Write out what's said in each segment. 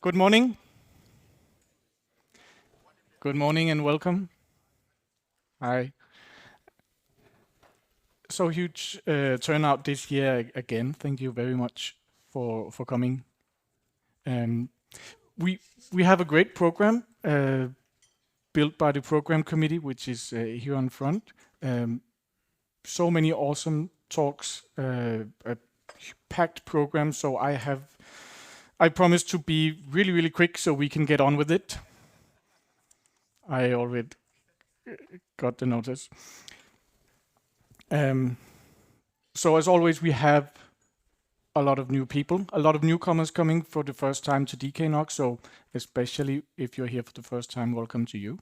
Good morning. Good morning and welcome. Hi. So huge turnout this year again. Thank you very much for coming. We have a great program built by the program committee, which is here on front. So many awesome talks, a packed program. So I promise to be really quick so we can get on with it. I already got the notice. So as always, we have a lot of new people, a lot of newcomers coming for the first time to DKNOG. So especially if you're here for the first time, welcome to you.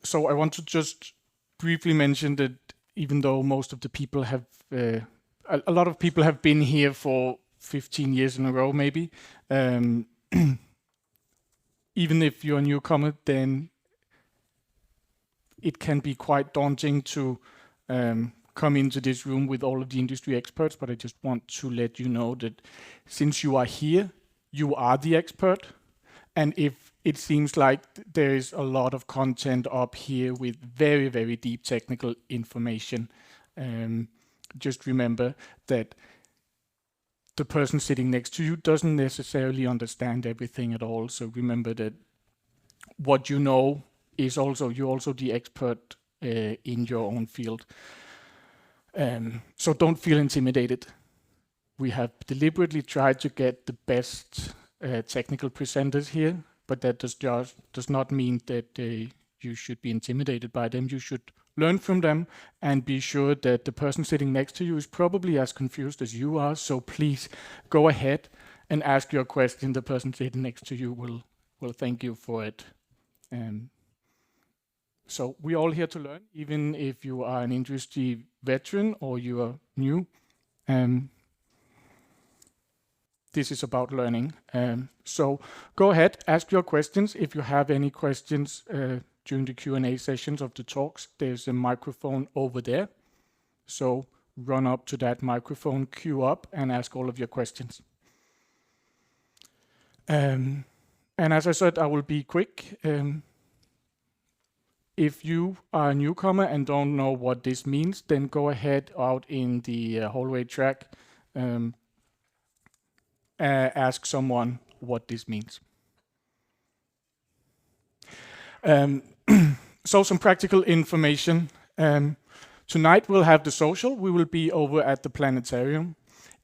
So I want to just briefly mention that even though most of the people have, a lot of people have been here for 15 years in a row, maybe. Even if you're a newcomer, then it can be quite daunting to come into this room with all of the industry experts, but I just want to let you know that since you are here, you are the expert. And if it seems like there is a lot of content up here with very deep technical information, just remember that the person sitting next to you doesn't necessarily understand everything at all. So remember that what you know is you're also the expert in your own field. So don't feel intimidated. We have deliberately tried to get the best technical presenters here, but that does not mean that you should be intimidated by them. You should learn from them and be sure that the person sitting next to you is probably as confused as you are. So please go ahead and ask your question. The person sitting next to you will thank you for it. So we're all here to learn, even if you are an industry veteran or you are new. This is about learning. So go ahead, ask your questions. If you have any questions during the Q&A sessions of the talks, there's a microphone over there. So run up to that microphone, queue up, and ask all of your questions. And as I said, I will be quick. If you are a newcomer and don't know what this means, then go ahead out in the hallway track. Ask someone what this means. So some practical information. Tonight we'll have the social. We will be over at the planetarium.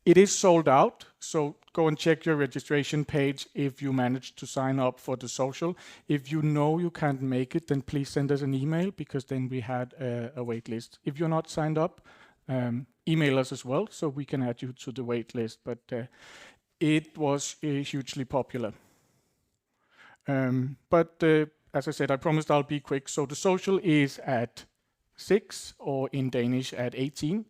It is sold out, so go and check your registration page if you managed to sign up for the social. If you know you can't make it, then please send us an email, because then we had a wait list. If you're not signed up, email us as well so we can add you to the wait list. But it was hugely popular. But as I said, I promised I'll be quick. So the social is at 6, or in Danish at 18.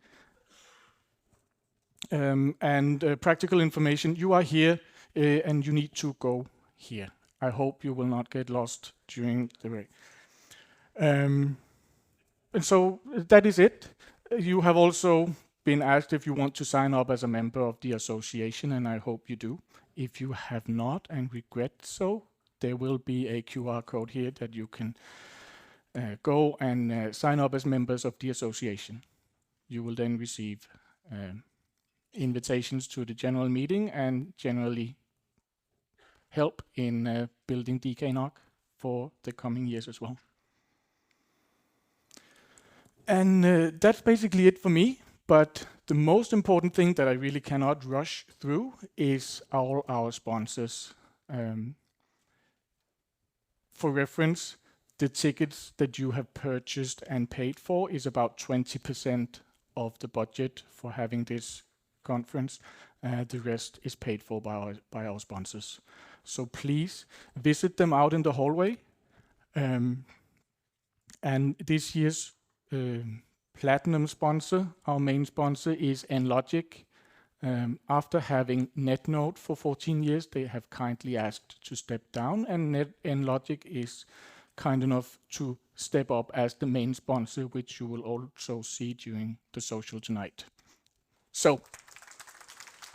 Practical information, you are here and you need to go here. I hope you will not get lost during the way. And so that is it. You have also been asked if you want to sign up as a member of the association, and I hope you do. If you have not and regret so, there will be a QR code here that you can go and sign up as members of the association. You will then receive invitations to the general meeting and generally help in building DKNOG for the coming years as well. And that's basically it for me. But the most important thing that I really cannot rush through is all our sponsors. For reference, the tickets that you have purchased and paid for is about 20% of the budget for having this conference. The rest is paid for by our sponsors. So please visit them out in the hallway. And this year's platinum sponsor, our main sponsor, is nlogic. After having NetNode for 14 years, they have kindly asked to step down, and nlogic is kind enough to step up as the main sponsor, which you will also see during the social tonight. So,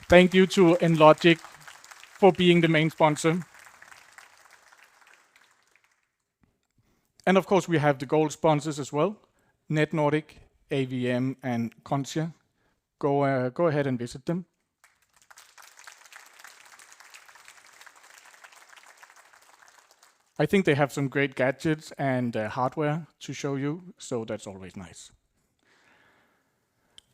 thank you to nlogic for being the main sponsor. And of course, we have the gold sponsors as well, Nordic, AVM, and Contia. Go ahead and visit them. I think they have some great gadgets and hardware to show you, so that's always nice.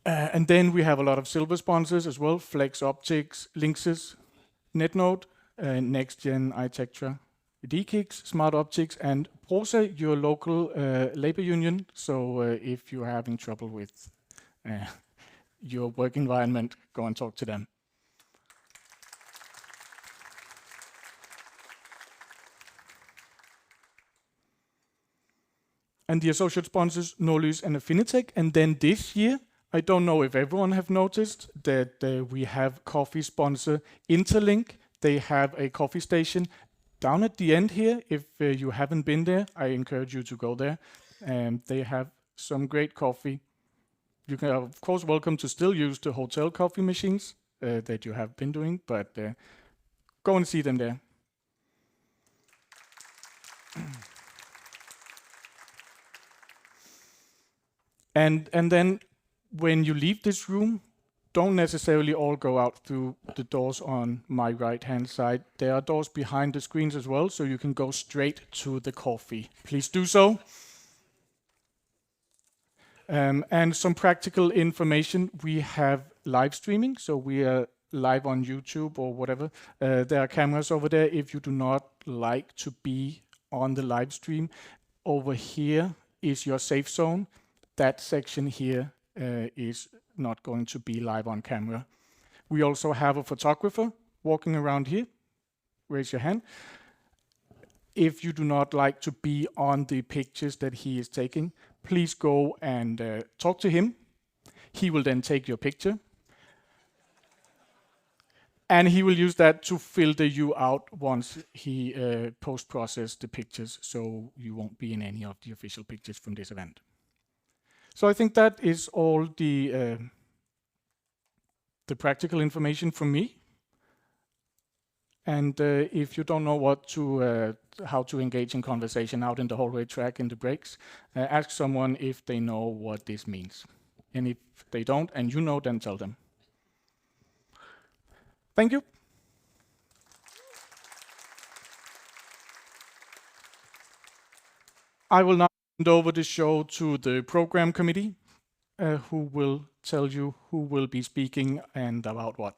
And then we have a lot of silver sponsors as well, Flex Optics, Linksys, NetNode, NextGen, iTectra, DKIX, Smart Optics, and Prosa, your local labor union. So if you're having trouble with your work environment, go and talk to them. And the associate sponsors, Norlys and Affinitech. And then this year, I don't know if everyone have noticed that we have coffee sponsor Interlink. They have a coffee station down at the end here. If you haven't been there, I encourage you to go there. They have some great coffee. You can, of course, welcome to still use the hotel coffee machines that you have been doing, but go and see them there. And then when you leave this room, don't necessarily all go out through the doors on my right-hand side. There are doors behind the screens as well, so you can go straight to the coffee. Please do so. And some practical information. We have live streaming, so we are live on YouTube or whatever. There are cameras over there. If you do not like to be on the live stream, over here is your safe zone. That section here is not going to be live on camera. We also have a photographer walking around here. Raise your hand. If you do not like to be on the pictures that he is taking, please go and talk to him. He will then take your picture. And he will use that to filter you out once he post-process the pictures, so you won't be in any of the official pictures from this event. So I think that is all the practical information from me. And if you don't know how to engage in conversation out in the hallway track in the breaks, ask someone if they know what this means. And if they don't, and you know, then tell them. Thank you. I will now hand over the show to the program committee, who will tell you who will be speaking and about what.